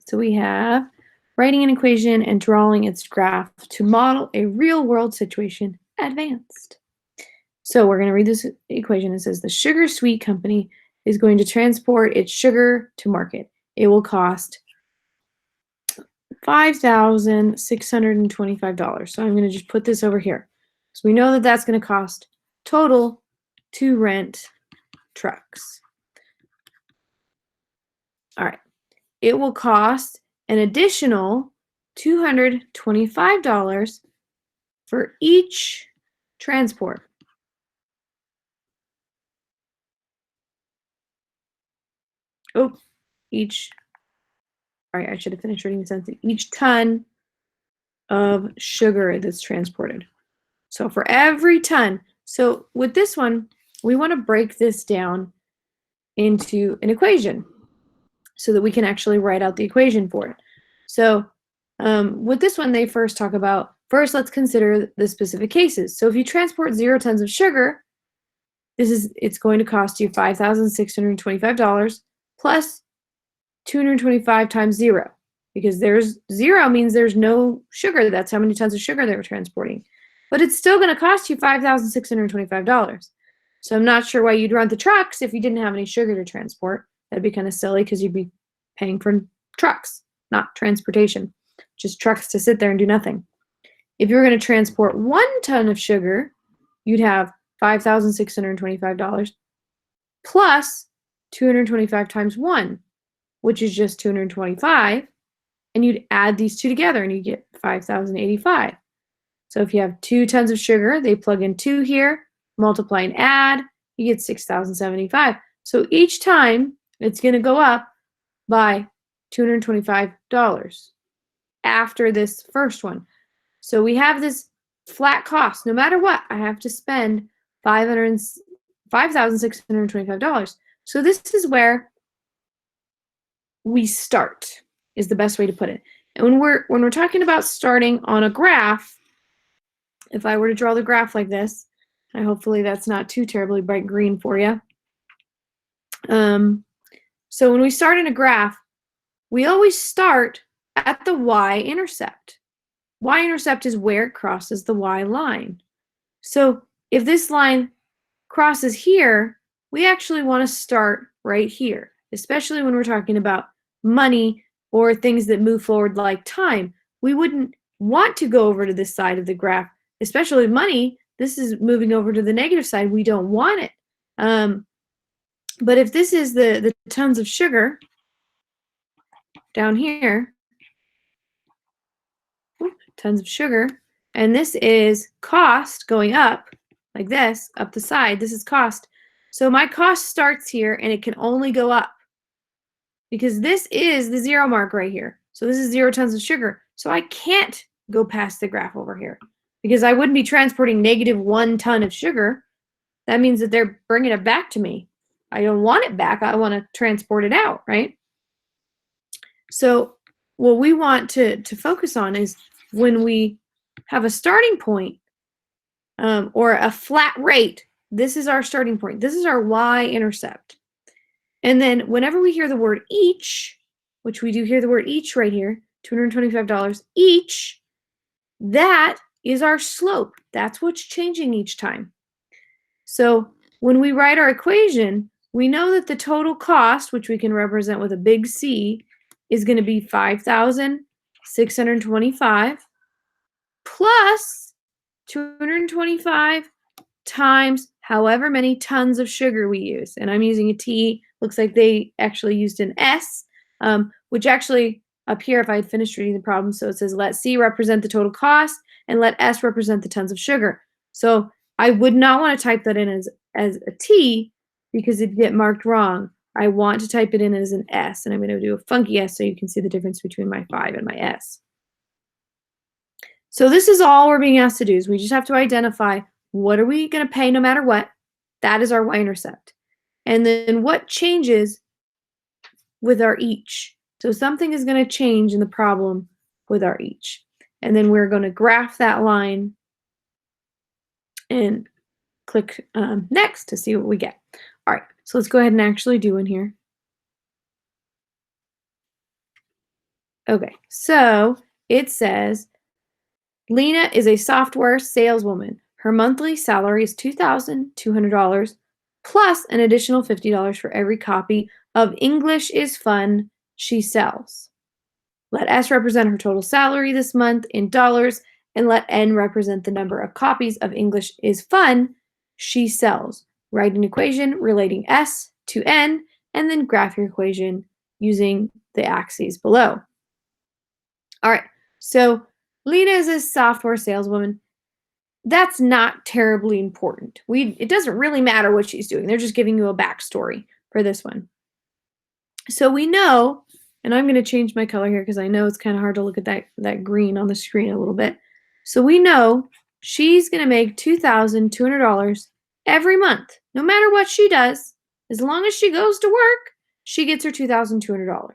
So we have writing an equation and drawing its graph to model a real-world situation advanced. So we're going to read this equation. It says the sugar sweet company is going to transport its sugar to market. It will cost $5,625. So I'm going to just put this over here. So we know that that's going to cost total to rent trucks. All right. It will cost an additional $225 for each transport. Oh, all right, I should have finished reading the sentence. Each ton of sugar that's transported. So for every ton, so with this one, we want to break this down into an equation so that we can actually write out the equation for it. So with this one, they first talk about, first let's consider the specific cases. So if you transport 0 tons of sugar, it's going to cost you $5,625 plus 225 times 0, because there's 0 means there's no sugar. That's how many tons of sugar they were transporting. But it's still going to cost you $5,625. So I'm not sure why you'd run the trucks if you didn't have any sugar to transport. That'd be kind of silly because you'd be paying for trucks, not transportation, just trucks to sit there and do nothing. If you were going to transport 1 ton of sugar, you'd have $5,625 plus 225 times 1, which is just 225, and you'd add these two together and you get 5,085. So if you have 2 tons of sugar, they plug in 2 here, multiply and add, you get 6,075. So each time it's going to go up by $225 after this first one. So we have this flat cost. No matter what, I have to spend $5,625. So this is where we start, is the best way to put it. And when we're talking about starting on a graph, if I were to draw the graph like this, and hopefully that's not too terribly bright green for you. So when we start in a graph, we always start at the y-intercept. Y-intercept is where it crosses the y line. So if this line crosses here, we actually want to start right here, especially when we're talking about money or things that move forward like time. We wouldn't want to go over to this side of the graph, especially money. This is moving over to the negative side. We don't want it. But if this is the tons of sugar down here, tons of sugar, and this is cost going up like this, up the side, this is cost. So my cost starts here and it can only go up because this is the 0 mark right here. So this is 0 tons of sugar. So I can't go past the graph over here because I wouldn't be transporting -1 ton of sugar. That means that they're bringing it back to me. I don't want it back. I want to transport it out, right? So what we want to focus on is when we have a starting point or a flat rate, this is our starting point. This is our y-intercept. And then whenever we hear the word each, which we do hear the word each right here, $225 each, that is our slope. That's what's changing each time. So when we write our equation, we know that the total cost, which we can represent with a big C, is going to be 5,625 plus 225 times however many tons of sugar we use. And I'm using a T. Looks like they actually used an S, which actually up here, if I had finished reading the problem, so it says let C represent the total cost and let S represent the tons of sugar. So I would not want to type that in as a T because it'd get marked wrong. I want to type it in as an S, and I'm going to do a funky S so you can see the difference between my 5 and my S. So this is all we're being asked to do, is we just have to identify what are we going to pay no matter what. That is our y-intercept. And then what changes with our each. So something is going to change in the problem with our each. And then we're going to graph that line and click next to see what we get. All right, so let's go ahead and actually do one here. Okay, so it says Lena is a software saleswoman. Her monthly salary is $2,200 plus an additional $50 for every copy of English is Fun she sells. Let S represent her total salary this month in dollars, and let N represent the number of copies of English is Fun she sells. Write an equation relating S to N, and then graph your equation using the axes below. All right, so Lena is a software saleswoman. That's not terribly important. It doesn't really matter what she's doing. They're just giving you a backstory for this one. So we know, and I'm going to change my color here because I know it's kind of hard to look at that green on the screen a little bit. So we know she's going to make $2,200 every month, no matter what she does. As long as she goes to work, she gets her $2,200.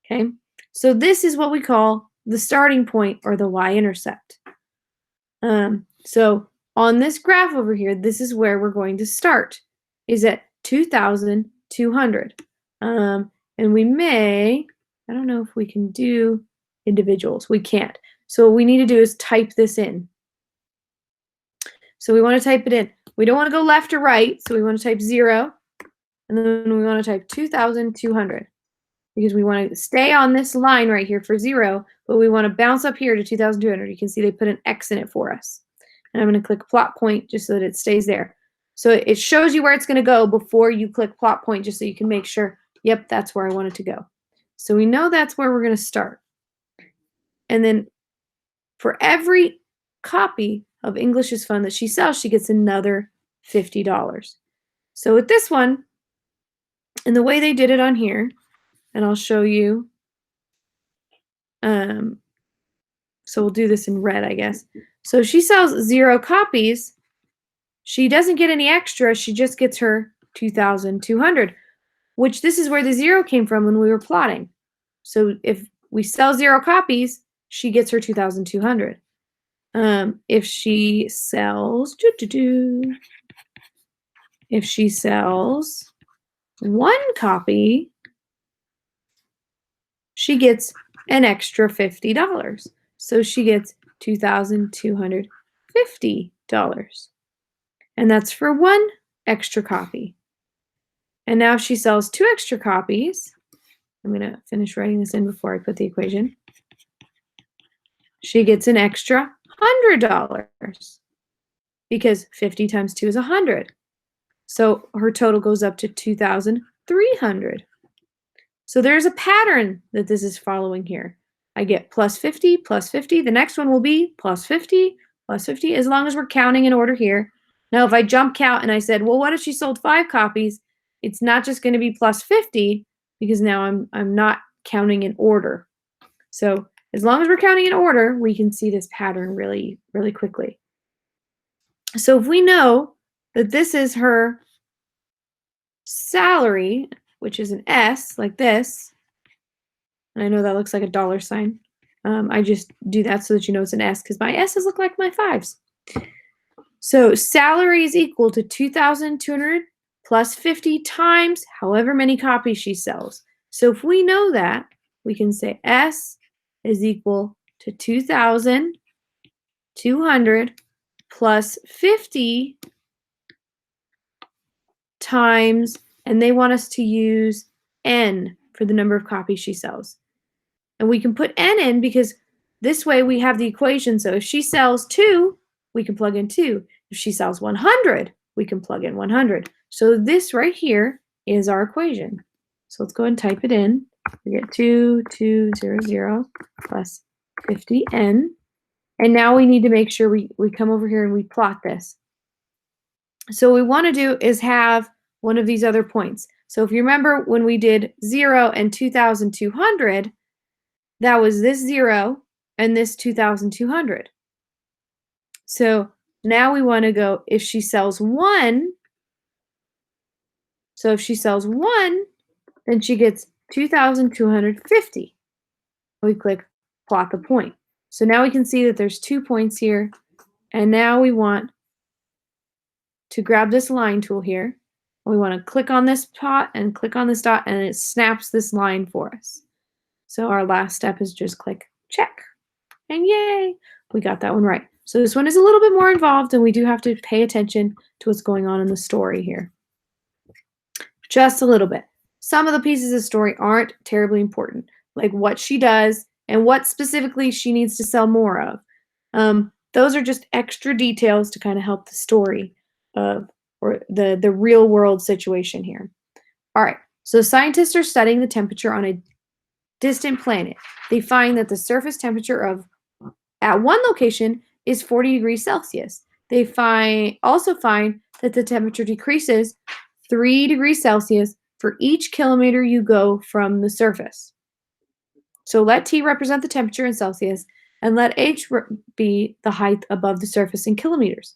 Okay, so this is what we call the starting point or the y-intercept. So on this graph over here, this is where we're going to start, is at 2,200. And we may, I don't know if we can do individuals. We can't. So what we need to do is type this in. So we want to type it in. We don't want to go left or right, so we want to type 0, and then we want to type 2,200. Because we want to stay on this line right here for 0, but we want to bounce up here to 2,200. You can see they put an X in it for us. And I'm going to click plot point just so that it stays there. So it shows you where it's going to go before you click plot point, just so you can make sure, yep, that's where I want it to go. So we know that's where we're going to start. And then for every copy of English is Fun that she sells, she gets another $50. So with this one, and the way they did it on here, and I'll show you. So we'll do this in red, I guess. So she sells 0 copies. She doesn't get any extra. She just gets her 2,200, which this is where the 0 came from when we were plotting. So if we sell 0 copies, she gets her 2,200. If she sells, if she sells 1 copy, she gets an extra $50. So she gets $2,250. And that's for 1 extra copy. And now if she sells 2 extra copies, I'm going to finish writing this in before I put the equation. She gets an extra $100 because 50 times 2 is 100. So her total goes up to 2,300. So there's a pattern that this is following here. I get plus 50, plus 50. The next one will be plus 50, plus 50, as long as we're counting in order here. Now, if I jump count and I said, well, what if she sold 5 copies? It's not just going to be plus 50 because now I'm not counting in order. So as long as we're counting in order, we can see this pattern really, really quickly. So if we know that this is her salary, which is an S like this, and I know that looks like a dollar sign. I just do that so that you know it's an S because my S's look like my 5s. So salary is equal to 2,200 plus 50 times however many copies she sells. So if we know that, we can say S is equal to 2,200 plus 50 times, and they want us to use N for the number of copies she sells. And we can put N in because this way we have the equation. So if she sells 2, we can plug in 2. If she sells 100, we can plug in 100. So this right here is our equation. So let's go ahead and type it in. We get 2,200 plus 50N. And now we need to make sure we come over here and we plot this. So what we want to do is have one of these other points. So if you remember when we did 0 and 2,200, that was this 0 and this 2,200. So now we want to go, if she sells 1, so if she sells 1, then she gets 2,250. We click plot the point. So now we can see that there's 2 points here. And now we want to grab this line tool here. We want to click on this dot and click on this dot, and it snaps this line for us. So our last step is just click check. And yay, we got that one right. So this one is a little bit more involved, and we do have to pay attention to what's going on in the story here. Just a little bit. Some of the pieces of the story aren't terribly important, like what she does and what specifically she needs to sell more of. Those are just extra details to kind of help the story of or the real world situation here. All right, so scientists are studying the temperature on a distant planet. They find that the surface temperature of at one location is 40 degrees Celsius. They also find that the temperature decreases 3 degrees Celsius for each kilometer you go from the surface. So let T represent the temperature in Celsius and let H be the height above the surface in kilometers.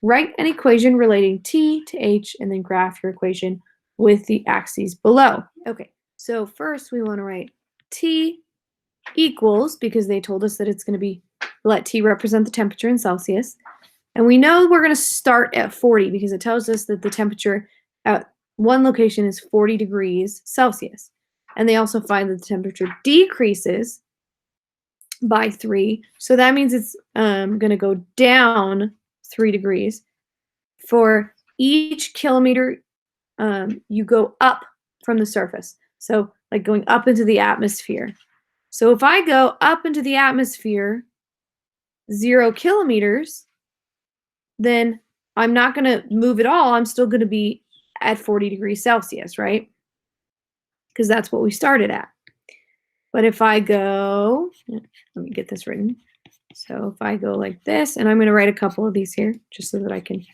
Write an equation relating T to H and then graph your equation with the axes below. Okay, so first we want to write T equals, because they told us that it's going to be, let T represent the temperature in Celsius. And we know we're going to start at 40 because it tells us that the temperature at one location is 40 degrees Celsius. And they also find that the temperature decreases by 3. So that means it's going to go down 3 degrees for each kilometer you go up from the surface. So like going up into the atmosphere. So if I go up into the atmosphere 0 kilometers, then I'm not going to move at all. I'm still going to be at 40 degrees Celsius, right? Because that's what we started at. But if I go, let me get this written. So if I go like this, and I'm going to write a couple of these here just so that I can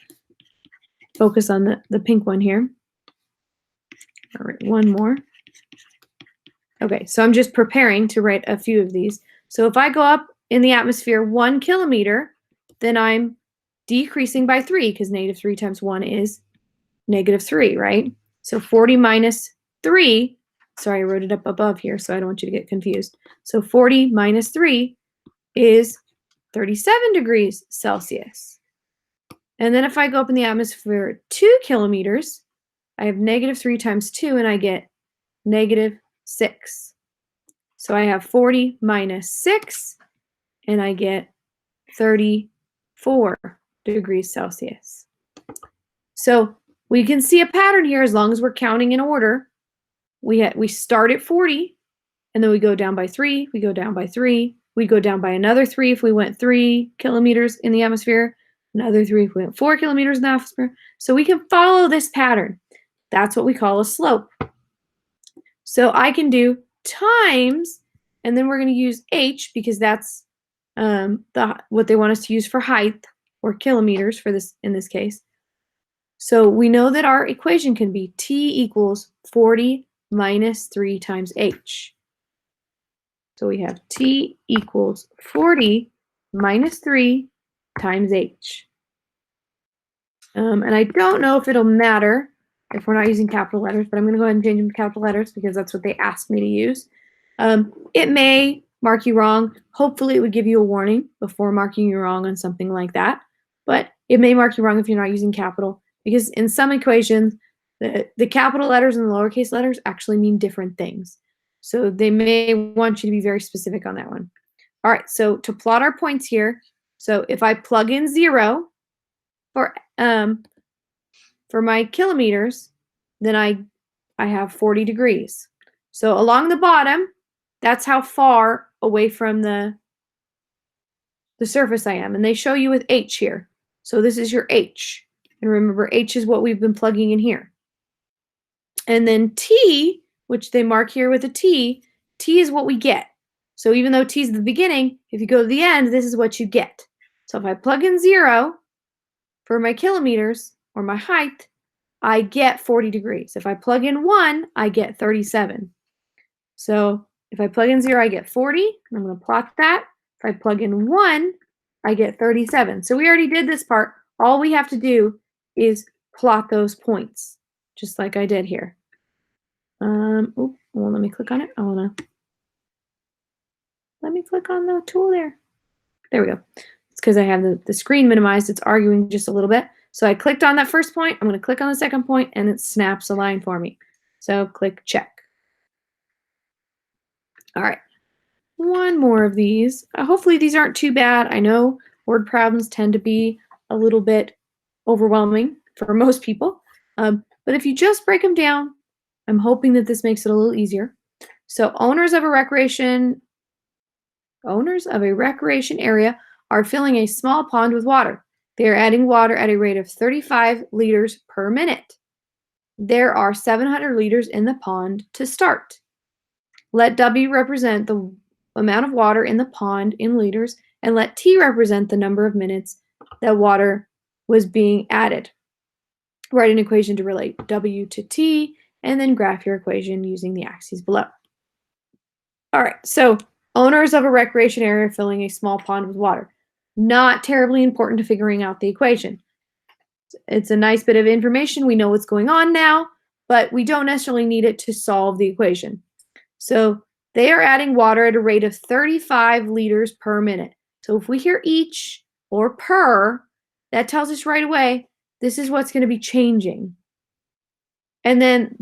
focus on the pink one here. All right, one more. Okay, so I'm just preparing to write a few of these. So if I go up in the atmosphere 1 kilometer, then I'm decreasing by 3 because -3 times 1 is -3, right? So 40 minus 3, sorry, I wrote it up above here, so I don't want you to get confused. So 40 minus 3 is 37 degrees Celsius. And then if I go up in the atmosphere 2 kilometers, I have -3 times 2, and I get -6. So I have 40 minus 6, and I get 34 degrees Celsius. So we can see a pattern here as long as we're counting in order. We start at 40, and then we go down by 3, we go down by 3, we go down by another 3 if we went 3 kilometers in the atmosphere, another 3 if we went 4 kilometers in the atmosphere. So we can follow this pattern. That's what we call a slope. So I can do times, and then we're going to use H because that's what they want us to use for height, or kilometers for this in this case. So we know that our equation can be T equals 40 minus 3 times H. So we have T equals 40 minus 3 times H. And I don't know if it'll matter if we're not using capital letters, but I'm going to go ahead and change them to capital letters because that's what they asked me to use. It may mark you wrong. Hopefully it would give you a warning before marking you wrong on something like that. But it may mark you wrong if you're not using capital, because in some equations, the capital letters and the lowercase letters actually mean different things. So they may want you to be very specific on that one. All right, so to plot our points here, so if I plug in 0 for my kilometers, then I have 40 degrees. So along the bottom, that's how far away from the surface I am. And they show you with H here. So this is your H. And remember, H is what we've been plugging in here. And then T, which they mark here with a T, T is what we get. So even though T is the beginning, if you go to the end, this is what you get. So if I plug in 0 for my kilometers, or my height, I get 40 degrees. If I plug in 1, I get 37. So if I plug in 0, I get 40. And I'm going to plot that. If I plug in 1, I get 37. So we already did this part. All we have to do is plot those points, just like I did here. Well, let me click on it. Let me click on the tool there. There we go. It's because I have the screen minimized. It's arguing just a little bit. So I clicked on that first point. I'm going to click on the second point, and it snaps a line for me. So click check. All right, one more of these. Hopefully these aren't too bad. I know word problems tend to be a little bit overwhelming for most people. But if you just break them down, I'm hoping that this makes it a little easier. So owners of a recreation area are filling a small pond with water. They are adding water at a rate of 35 liters per minute. There are 700 liters in the pond to start. Let W represent the amount of water in the pond in liters, and let T represent the number of minutes that water was being added. Write an equation to relate W to T, and then graph your equation using the axes below. All right, so owners of a recreation area filling a small pond with water. Not terribly important to figuring out the equation. It's a nice bit of information. We know what's going on now, but we don't necessarily need it to solve the equation. So they are adding water at a rate of 35 liters per minute. So if we hear each or per, that tells us right away this is what's going to be changing. And then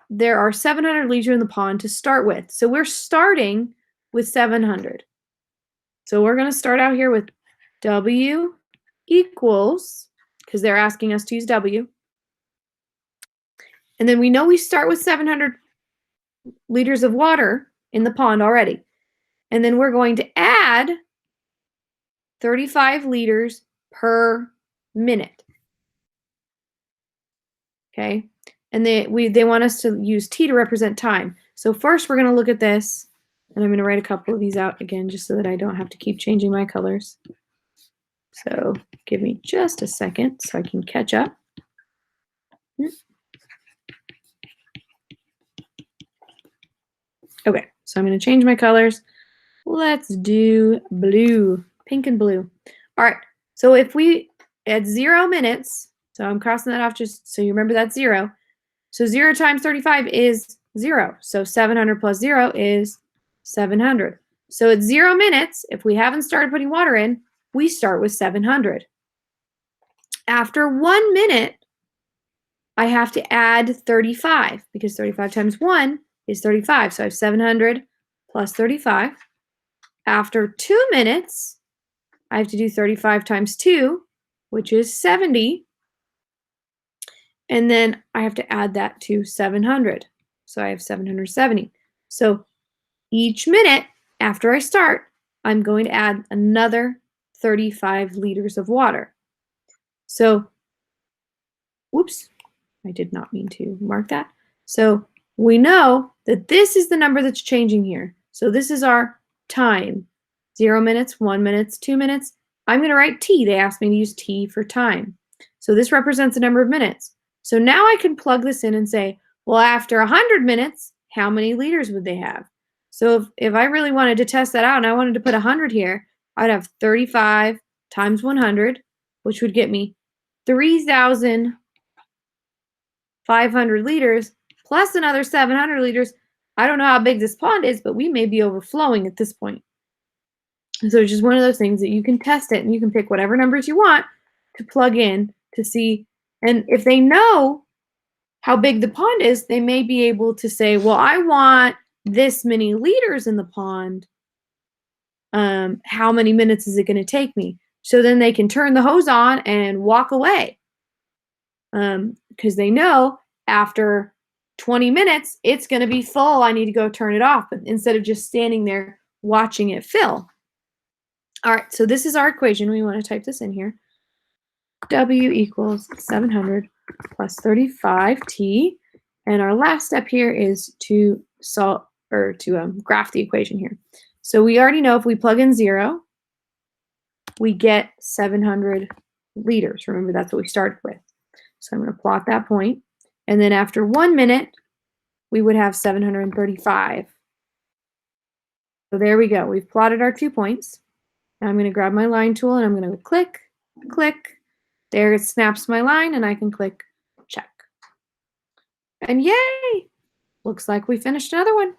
there are 700 liters in the pond to start with. So we're starting with 700. So we're going to start out here with W equals, because they're asking us to use W. And then we know we start with 700 liters of water in the pond already. And then we're going to add 35 liters per minute. Okay? And they want us to use T to represent time. So first we're going to look at this, and I'm going to write a couple of these out again just so that I don't have to keep changing my colors. So give me just a second so I can catch up. Okay, so I'm going to change my colors. Let's do blue, pink and blue. All right, so if we, at 0 minutes, so I'm crossing that off just so you remember that's 0. So 0 times 35 is 0. So 700 plus 0 is 700. So at 0 minutes, if we haven't started putting water in, we start with 700. After 1 minute, I have to add 35 because 35 times 1 is 35. So I have 700 plus 35. After 2 minutes, I have to do 35 times 2, which is 70. And then I have to add that to 700. So I have 770. So each minute after I start, I'm going to add another 35 liters of water. So, whoops, I did not mean to mark that. So we know that this is the number that's changing here. So this is our time. 0 minutes, 1 minute, 2 minutes. I'm going to write T. They asked me to use T for time. So this represents the number of minutes. So now I can plug this in and say, well, after 100 minutes, how many liters would they have? So if I really wanted to test that out and I wanted to put 100 here, I'd have 35 times 100, which would get me 3,500 liters plus another 700 liters. I don't know how big this pond is, but we may be overflowing at this point. So it's just one of those things that you can test it and you can pick whatever numbers you want to plug in to see. And if they know how big the pond is, they may be able to say, well, I want this many liters in the pond. How many minutes is it going to take me? So then they can turn the hose on and walk away. Because they know after 20 minutes, it's going to be full. I need to go turn it off. But instead of just standing there watching it fill. All right, so this is our equation. We want to type this in here. W equals 700 plus 35T. And our last step here is to solve or to graph the equation here. So we already know if we plug in 0, we get 700 liters. Remember, that's what we started with. So I'm going to plot that point. And then after 1 minute, we would have 735. So there we go. We've plotted our 2 points. Now I'm going to grab my line tool and I'm going to click, click. There it snaps my line and I can click check. And yay! Looks like we finished another one.